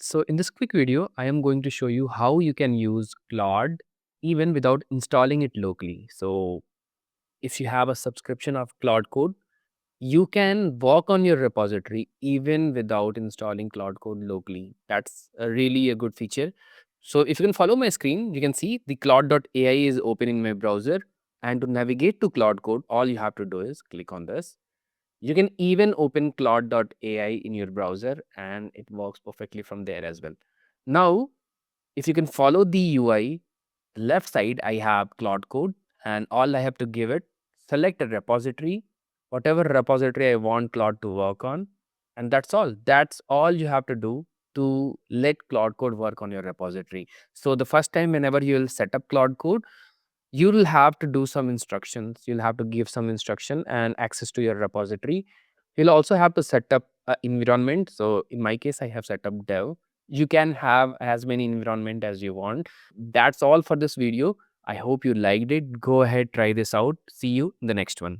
So in this quick video, I am going to show you how you can use Claude even without installing it locally. So if you have a subscription of Claude Code, you can work on your repository even without installing Claude Code locally. That's really a good feature. So if you can follow my screen, you can see the Claude.ai is open in my browser. And to navigate to Claude Code, all you have to do is click on this. You can even open Claude.ai in your browser and it works perfectly from there as well. Now, if you can follow the UI, left side, I have Claude Code and all I have to give it, select a repository, whatever repository I want Claude to work on. And that's all. That's all you have to do to let Claude Code work on your repository. So the first time whenever you will set up Claude Code, you'll have to do some instructions. You'll have to give some instruction and access to your repository. You'll also have to set up an environment. So in my case, I have set up dev. You can have as many environment as you want. That's all for this video. I hope you liked it. Go ahead, try this out. See you in the next one.